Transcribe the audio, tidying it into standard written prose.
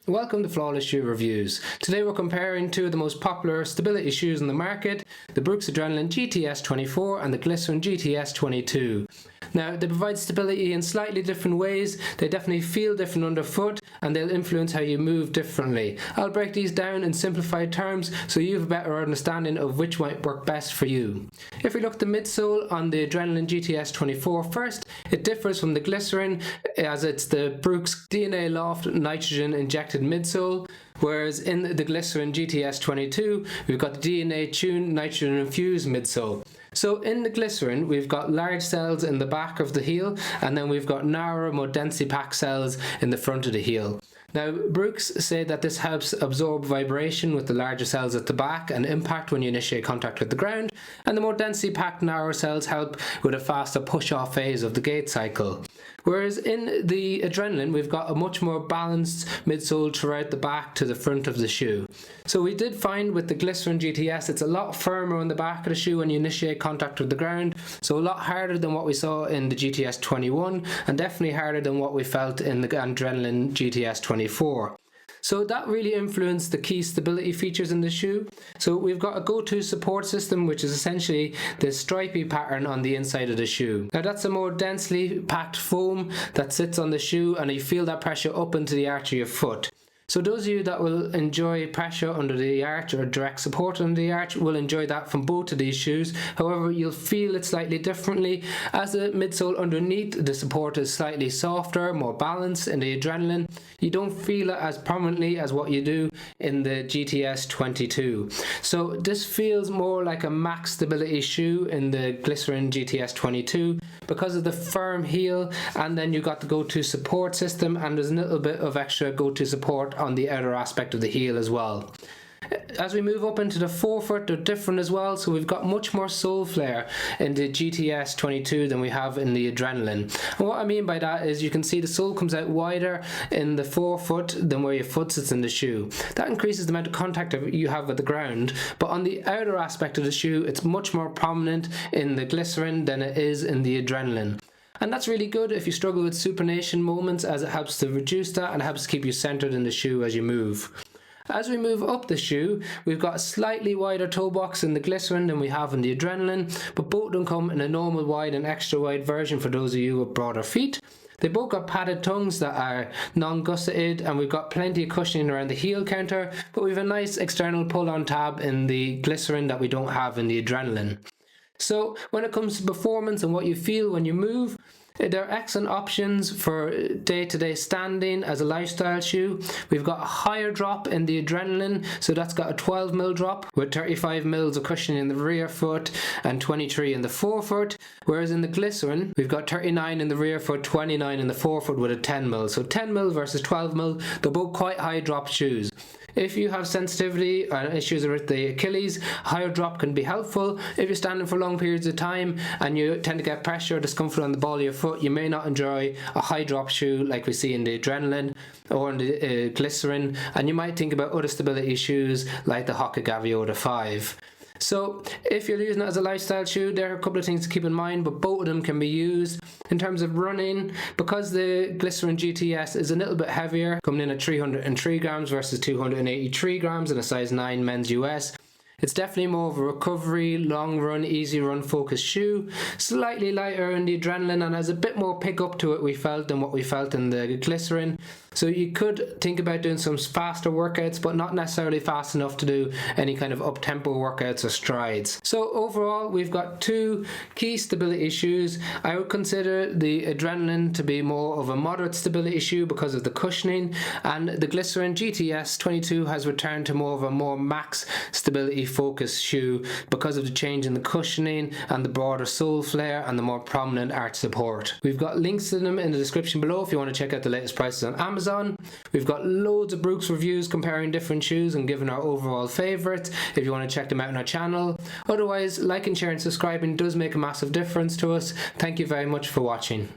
Welcome to Flawless Shoe Reviews. Today we're comparing two of the most popular stability shoes in the market, the Brooks Adrenaline GTS 24 and the Glycerin GTS 22. Now, they provide stability in slightly different ways. They definitely feel different underfoot and they'll influence how you move differently. I'll break these down in simplified terms so you have a better understanding of which might work best for you. If we look at the midsole on the Adrenaline GTS 24 first, it differs from the Glycerin as it's the Brooks DNA Loft nitrogen injected midsole, whereas in the Glycerin GTS 22 we've got the DNA tuned nitrogen infused midsole. So in the Glycerin we've got large cells in the back of the heel, and then we've got narrower, more densely packed cells in the front of the heel. Now, Brooks say that this helps absorb vibration with the larger cells at the back and impact when you initiate contact with the ground, and the more densely packed narrower cells help with a faster push-off phase of the gait cycle. Whereas in the Adrenaline we've got a much more balanced midsole throughout the back to the front of the shoe. So we did find with the Glycerin GTS it's a lot firmer on the back of the shoe when you initiate contact with the ground, so a lot harder than what we saw in the GTS 21 and definitely harder than what we felt in the Adrenaline GTS 24. So that really influenced the key stability features in the shoe. So we've got a go-to support system, which is essentially the stripy pattern on the inside of the shoe. Now that's a more densely packed foam that sits on the shoe, and you feel that pressure up into the arch of your foot. So those of you that will enjoy pressure under the arch or direct support under the arch will enjoy that from both of these shoes. However, you'll feel it slightly differently as the midsole underneath the support is slightly softer, more balanced in the Adrenaline. You don't feel it as prominently as what you do in the GTS 22. So this feels more like a max stability shoe in the Glycerin GTS 22 because of the firm heel, and then you've got the go-to support system, and there's a little bit of extra go-to support on the outer aspect of the heel as well. As we move up into the forefoot, they're different as well, so we've got much more sole flare in the GTS 22 than we have in the Adrenaline. And what I mean by that is you can see the sole comes out wider in the forefoot than where your foot sits in the shoe. That increases the amount of contact you have with the ground, but on the outer aspect of the shoe it's much more prominent in the Glycerin than it is in the Adrenaline. And that's really good if you struggle with supination moments, as it helps to reduce that and helps keep you centered in the shoe as you move. As we move up the shoe, we've got a slightly wider toe box in the Glycerin than we have in the Adrenaline, but both of them come in a normal wide and extra wide version for those of you with broader feet. They both got padded tongues that are non-gusseted, and we've got plenty of cushioning around the heel counter, but we have a nice external pull-on tab in the Glycerin that we don't have in the Adrenaline. So when it comes to performance and what you feel when you move, there are excellent options for day-to-day standing as a lifestyle shoe. We've got a higher drop in the Adrenaline, so that's got a 12mm drop with 35mm of cushioning in the rear foot and 23 in the forefoot, whereas in the Glycerin we've got 39 in the rear foot, 29 in the forefoot with a 10mm. So 10mm versus 12mm, they're both quite high drop shoes. If you have sensitivity and issues with the Achilles, higher drop can be helpful. If you're standing for long periods of time and you tend to get pressure or discomfort on the ball of your foot, you may not enjoy a high drop shoe like we see in the Adrenaline or in the Glycerin, and you might think about other stability shoes like the Hoka Gaviota 5. So if you're using it as a lifestyle shoe, there are a couple of things to keep in mind, but both of them can be used. In terms of running, because the Glycerin GTS is a little bit heavier, coming in at 303 grams versus 283 grams in a size 9 men's US, it's definitely more of a recovery, long run, easy run focused shoe. Slightly lighter in the Adrenaline and has a bit more pick up to it we felt than what we felt in the Glycerin. So you could think about doing some faster workouts, but not necessarily fast enough to do any kind of up-tempo workouts or strides. So overall, we've got two key stability shoes. I would consider the Adrenaline to be more of a moderate stability shoe because of the cushioning, and the Glycerin GTS 22 has returned to more of a more max stability focused shoe because of the change in the cushioning and the broader sole flare and the more prominent arch support. We've got links to them in the description below if you want to check out the latest prices on Amazon. We've got loads of Brooks reviews comparing different shoes and giving our overall favourites if you want to check them out on our channel. Otherwise, liking, sharing, subscribing does make a massive difference to us. Thank you very much for watching.